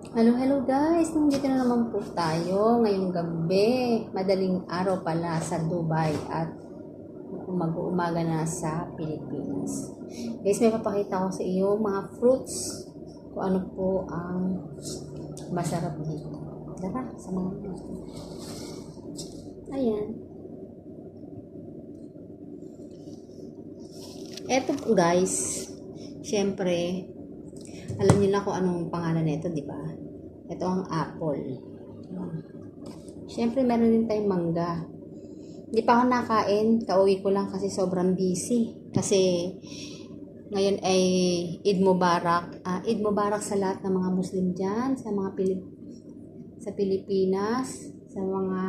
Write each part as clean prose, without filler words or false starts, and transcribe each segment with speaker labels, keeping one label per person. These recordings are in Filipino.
Speaker 1: Hello, hello guys! Nandito na naman po tayo ngayong gabi. Madaling araw pala sa Dubai at mag-uumaga na sa Pilipinas. Guys, may papakita ko sa iyo mga fruits kung ano po ang masarap dito. Tara, samahan natin. Ayan. Eto po guys, syempre, alam niyo na kung anong pangalan nito, di ba? Ito ang apple. Siyempre, meron din tayong mangga. Hindi pa ako nakain. Kauwi ko lang kasi sobrang busy. Kasi ngayon ay Eid Mubarak. Eid Mubarak sa lahat ng mga Muslim dyan, sa mga sa Pilipinas, sa mga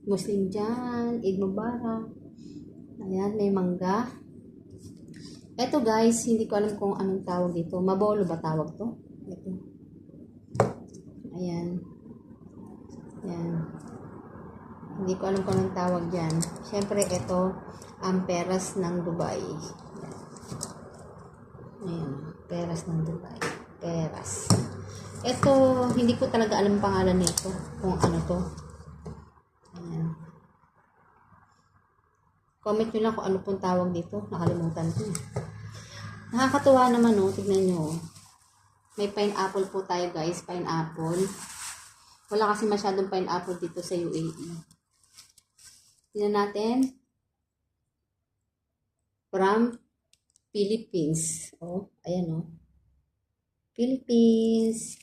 Speaker 1: Muslim dyan, Eid Mubarak. Ayan, may mangga. Eto guys, hindi ko alam kung anong tawag dito. Mabolo ba tawag to? Ito. Ayan. Ayan. Hindi ko alam kung anong tawag dyan. Siyempre, ito ang peras ng Dubai. Ayan. Peras ng Dubai. Peras. Ito, hindi ko talaga alam pangalan nito. Kung ano to. Ayan. Comment nyo lang kung ano pong tawag dito. Nakalimutan ko. Nakakatuwa naman, no? Tignan nyo. May pineapple po tayo, guys. Pineapple. Wala kasi masyadong pineapple dito sa UAE. Tignan natin. From Philippines. Oh, ayan, oh. Philippines.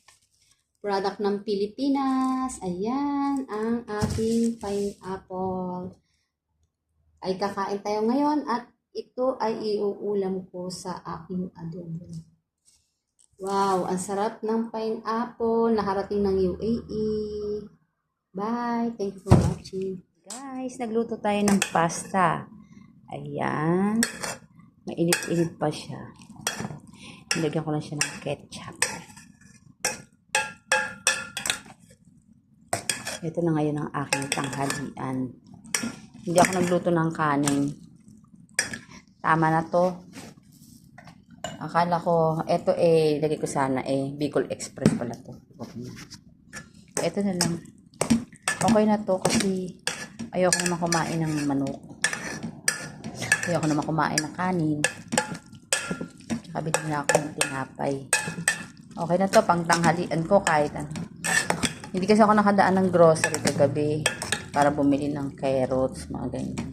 Speaker 1: Product ng Pilipinas. Ayan, ang ating pineapple. Ay kakain tayo ngayon at ito ay iuulam ko sa aking adobo. Wow, ang sarap ng pineapple. Nakarating ng UAE. Bye. Thank you for watching. Guys, nagluto tayo ng pasta. Ayan. Mainit-init pa siya. Nilagyan ko lang siya ng ketchup. Ito na ngayon ang aking tanghalian. Hindi ako nagluto ng kanin. Tama na to. Akala ko, eto lagay ko sana Bicol Express pala to. Okay na. Eto na lang. Okay na to kasi ayoko naman kumain ng manok. Ayoko naman kumain ng kanin. Tsaka bilhin na ako ng tinapay. Okay na to, pang tanghalian ko kahit ano. Hindi kasi ako nakadaan ng grocery kagabi para bumili ng carrots, mga ganyan.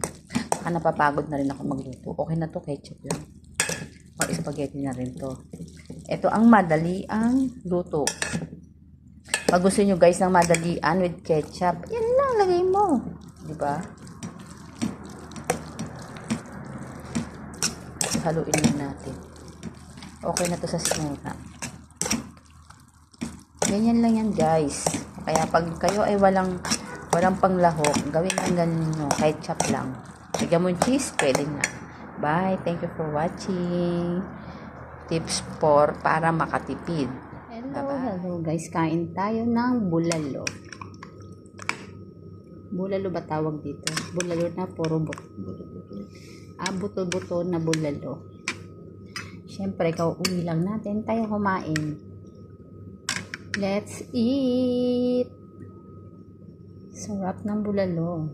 Speaker 1: Saka napapagod na rin ako magluto. Okay na to, ketchup lang. O spaghetti na rin to. Ito ang madali ang luto. Pag gusto nyo guys ng madalian with ketchup, yan lang lagay mo. Diba? Haluin na natin. Okay na to sa sinura. Ganyan lang yan guys. Kaya pag kayo ay walang panglahok, gawin lang ganun nyo. Ketchup lang. Lagyan mo yung cheese, pwede na. Bye. Thank you for watching. Tips for para makatipid. Hello guys. Kain tayo ng bulalo. Bulalo ba tawag dito? Bulalo na puro buto-buto na bulalo. Siyempre, kauwi lang natin tayo kumain. Let's eat! Sarap ng bulalo.